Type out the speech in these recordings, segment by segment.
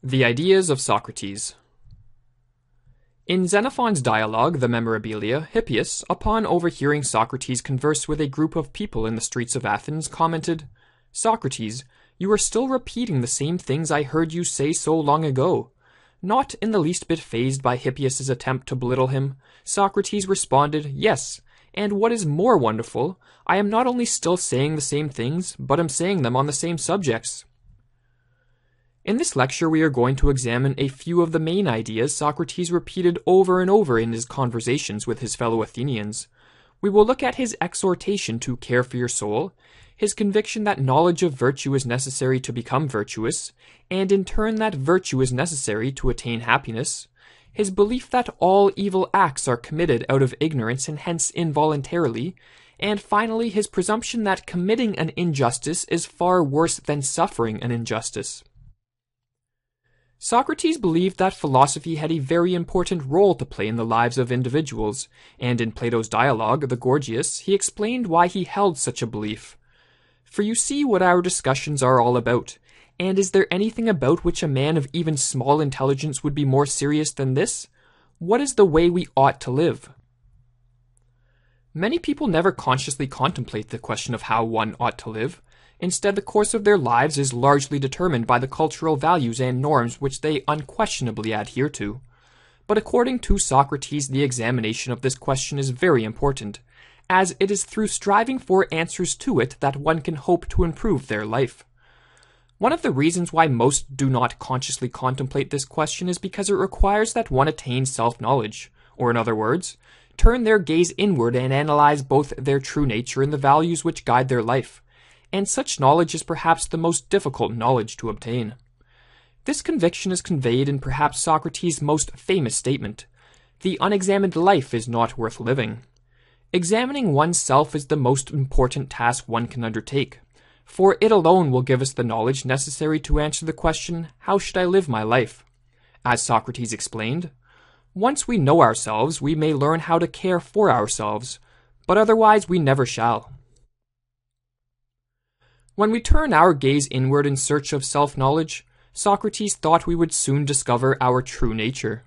The Ideas of Socrates. In Xenophon's dialogue, the Memorabilia, Hippias, upon overhearing Socrates converse with a group of people in the streets of Athens, commented, "Socrates, you are still repeating the same things I heard you say so long ago." Not in the least bit fazed by Hippias's attempt to belittle him, Socrates responded, "Yes, and what is more wonderful, I am not only still saying the same things, but am saying them on the same subjects." In this lecture, we are going to examine a few of the main ideas Socrates repeated over and over in his conversations with his fellow Athenians. We will look at his exhortation to care for your soul, his conviction that knowledge of virtue is necessary to become virtuous, and in turn that virtue is necessary to attain happiness, his belief that all evil acts are committed out of ignorance and hence involuntarily, and finally his presumption that committing an injustice is far worse than suffering an injustice. Socrates believed that philosophy had a very important role to play in the lives of individuals, and in Plato's dialogue, the Gorgias, he explained why he held such a belief. For you see what our discussions are all about, and is there anything about which a man of even small intelligence would be more serious than this? What is the way we ought to live? Many people never consciously contemplate the question of how one ought to live. Instead, the course of their lives is largely determined by the cultural values and norms which they unquestionably adhere to. But according to Socrates, the examination of this question is very important, as it is through striving for answers to it that one can hope to improve their life. One of the reasons why most do not consciously contemplate this question is because it requires that one attain self-knowledge, or in other words, turn their gaze inward and analyze both their true nature and the values which guide their life. And such knowledge is perhaps the most difficult knowledge to obtain. This conviction is conveyed in perhaps Socrates' most famous statement, "The unexamined life is not worth living." Examining oneself is the most important task one can undertake, for it alone will give us the knowledge necessary to answer the question, "How should I live my life?" As Socrates explained, once we know ourselves, we may learn how to care for ourselves, but otherwise we never shall. When we turn our gaze inward in search of self-knowledge, Socrates thought we would soon discover our true nature.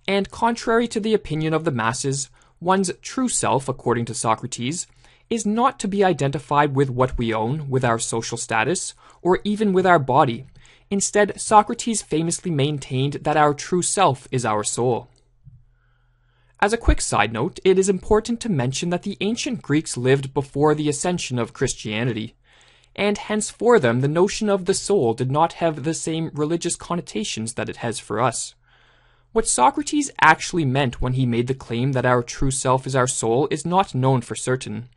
And contrary to the opinion of the masses, one's true self, according to Socrates, is not to be identified with what we own, with our social status, or even with our body. Instead, Socrates famously maintained that our true self is our soul. As a quick side note, it is important to mention that the ancient Greeks lived before the ascension of Christianity, and hence for them the notion of the soul did not have the same religious connotations that it has for us. What Socrates actually meant when he made the claim that our true self is our soul is not known for certain,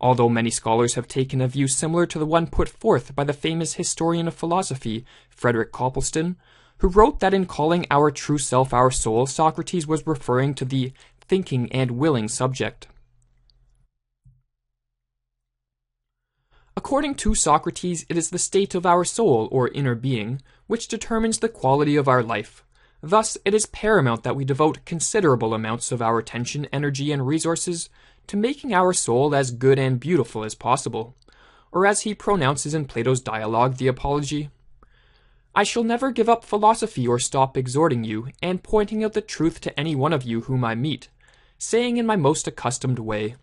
although many scholars have taken a view similar to the one put forth by the famous historian of philosophy, Frederick Copleston, who wrote that in calling our true self our soul, Socrates was referring to the thinking and willing subject. According to Socrates, it is the state of our soul, or inner being, which determines the quality of our life. Thus, it is paramount that we devote considerable amounts of our attention, energy, and resources to making our soul as good and beautiful as possible. Or as he pronounces in Plato's dialogue, the Apology, "I shall never give up philosophy or stop exhorting you, and pointing out the truth to any one of you whom I meet, saying in my most accustomed way,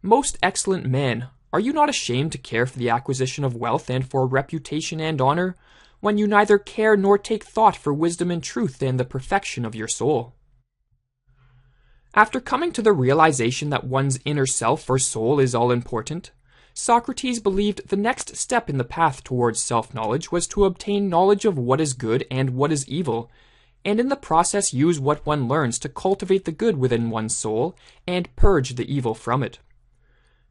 'Most excellent man, are you not ashamed to care for the acquisition of wealth and for reputation and honor, when you neither care nor take thought for wisdom and truth and the perfection of your soul?'" After coming to the realization that one's inner self or soul is all important, Socrates believed the next step in the path towards self-knowledge was to obtain knowledge of what is good and what is evil, and in the process use what one learns to cultivate the good within one's soul and purge the evil from it.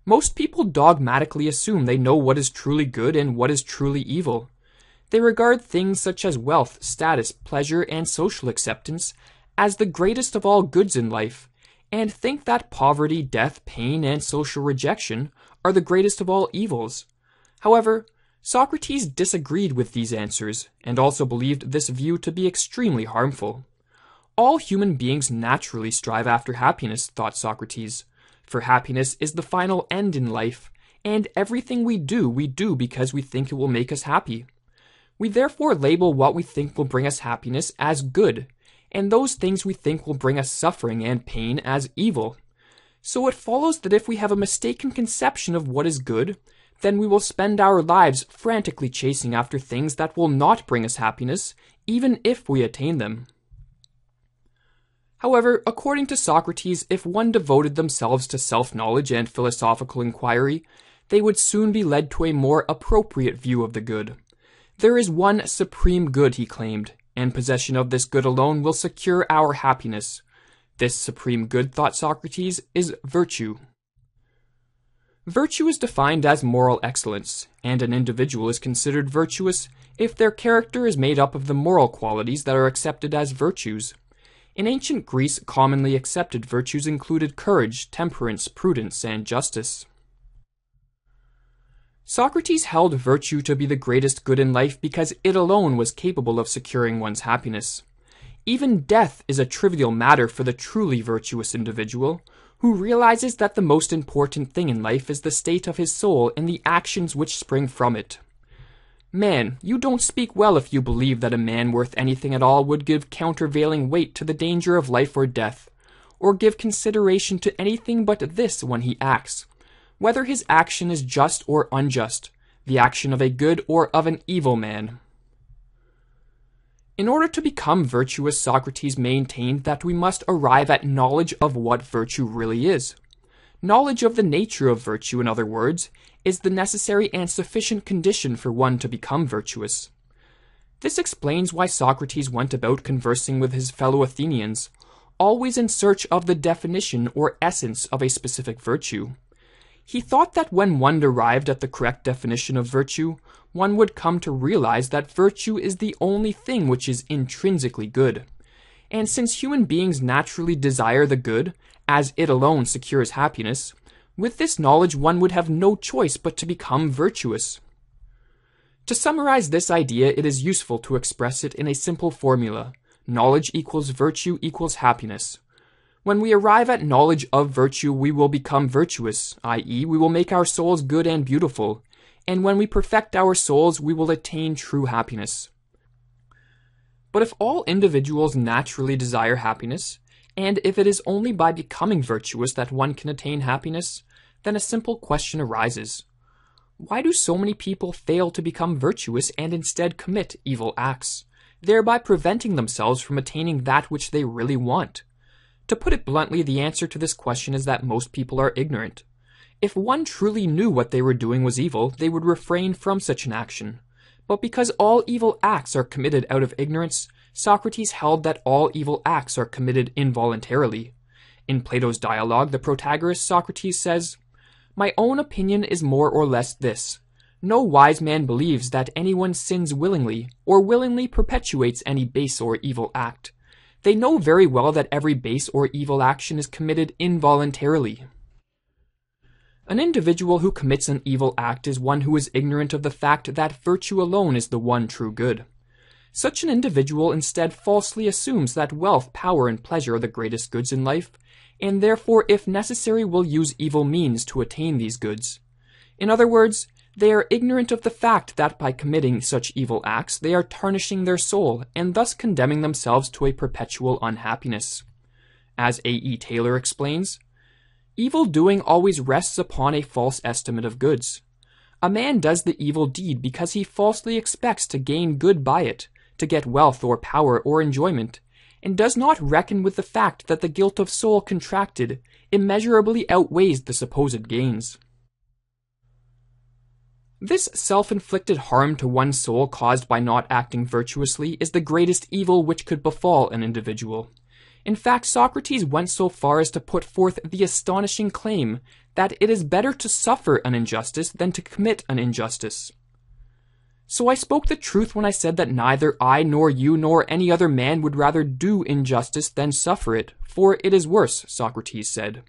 Most people dogmatically assume they know what is truly good and what is truly evil. They regard things such as wealth, status, pleasure, and social acceptance as the greatest of all goods in life, and think that poverty, death, pain, and social rejection are the greatest of all evils. However, Socrates disagreed with these answers, and also believed this view to be extremely harmful. All human beings naturally strive after happiness, thought Socrates, for happiness is the final end in life, and everything we do because we think it will make us happy. We therefore label what we think will bring us happiness as good, and those things we think will bring us suffering and pain as evil. So it follows that if we have a mistaken conception of what is good, then we will spend our lives frantically chasing after things that will not bring us happiness, even if we attain them. However, according to Socrates, if one devoted themselves to self-knowledge and philosophical inquiry, they would soon be led to a more appropriate view of the good. There is one supreme good, he claimed, and possession of this good alone will secure our happiness. This supreme good, thought Socrates, is virtue. Virtue is defined as moral excellence, and an individual is considered virtuous if their character is made up of the moral qualities that are accepted as virtues. In ancient Greece, commonly accepted virtues included courage, temperance, prudence, and justice. Socrates held virtue to be the greatest good in life because it alone was capable of securing one's happiness. Even death is a trivial matter for the truly virtuous individual, who realizes that the most important thing in life is the state of his soul and the actions which spring from it. Man, you don't speak well if you believe that a man worth anything at all would give countervailing weight to the danger of life or death, or give consideration to anything but this when he acts, whether his action is just or unjust, the action of a good or of an evil man. In order to become virtuous, Socrates maintained that we must arrive at knowledge of what virtue really is. Knowledge of the nature of virtue, in other words, is the necessary and sufficient condition for one to become virtuous. This explains why Socrates went about conversing with his fellow Athenians, always in search of the definition or essence of a specific virtue. He thought that when one arrived at the correct definition of virtue, one would come to realize that virtue is the only thing which is intrinsically good. And since human beings naturally desire the good, as it alone secures happiness, with this knowledge one would have no choice but to become virtuous. To summarize this idea, it is useful to express it in a simple formula: knowledge equals virtue equals happiness. When we arrive at knowledge of virtue, we will become virtuous, i.e., we will make our souls good and beautiful, and when we perfect our souls, we will attain true happiness. But if all individuals naturally desire happiness, and if it is only by becoming virtuous that one can attain happiness, then a simple question arises. Why do so many people fail to become virtuous and instead commit evil acts, thereby preventing themselves from attaining that which they really want? To put it bluntly, the answer to this question is that most people are ignorant. If one truly knew what they were doing was evil, they would refrain from such an action. But because all evil acts are committed out of ignorance, Socrates held that all evil acts are committed involuntarily. In Plato's dialogue, the Protagoras, Socrates says, "My own opinion is more or less this. No wise man believes that anyone sins willingly, or willingly perpetuates any base or evil act. They know very well that every base or evil action is committed involuntarily." An individual who commits an evil act is one who is ignorant of the fact that virtue alone is the one true good. Such an individual instead falsely assumes that wealth, power, and pleasure are the greatest goods in life, and therefore, if necessary, will use evil means to attain these goods. In other words, they are ignorant of the fact that by committing such evil acts, they are tarnishing their soul, and thus condemning themselves to a perpetual unhappiness. As A.E. Taylor explains, evil doing always rests upon a false estimate of goods. A man does the evil deed because he falsely expects to gain good by it, to get wealth or power or enjoyment, and does not reckon with the fact that the guilt of soul contracted immeasurably outweighs the supposed gains. This self-inflicted harm to one's soul caused by not acting virtuously is the greatest evil which could befall an individual. In fact, Socrates went so far as to put forth the astonishing claim that it is better to suffer an injustice than to commit an injustice. So I spoke the truth when I said that neither I nor you nor any other man would rather do injustice than suffer it, for it is worse, Socrates said.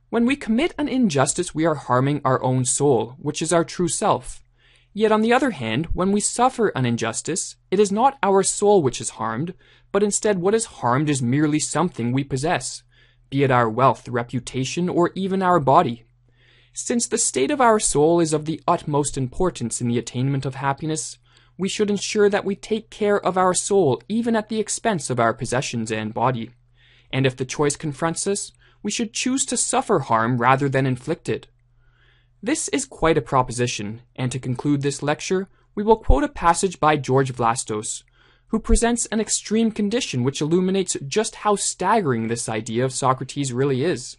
When we commit an injustice, we are harming our own soul, which is our true self. Yet on the other hand, when we suffer an injustice, it is not our soul which is harmed, but instead what is harmed is merely something we possess, be it our wealth, reputation, or even our body. Since the state of our soul is of the utmost importance in the attainment of happiness, we should ensure that we take care of our soul even at the expense of our possessions and body. And if the choice confronts us, we should choose to suffer harm rather than inflict it. This is quite a proposition, and to conclude this lecture, we will quote a passage by George Vlastos, who presents an extreme condition which illuminates just how staggering this idea of Socrates really is.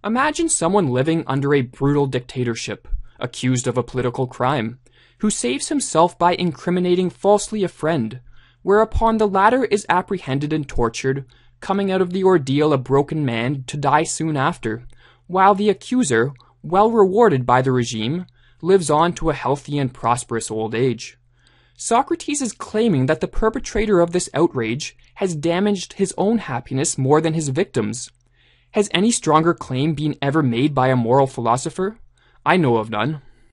Imagine someone living under a brutal dictatorship, accused of a political crime, who saves himself by incriminating falsely a friend, whereupon the latter is apprehended and tortured, coming out of the ordeal a broken man to die soon after, while the accuser, well rewarded by the regime, lives on to a healthy and prosperous old age. Socrates is claiming that the perpetrator of this outrage has damaged his own happiness more than his victims. Has any stronger claim been ever made by a moral philosopher? I know of none.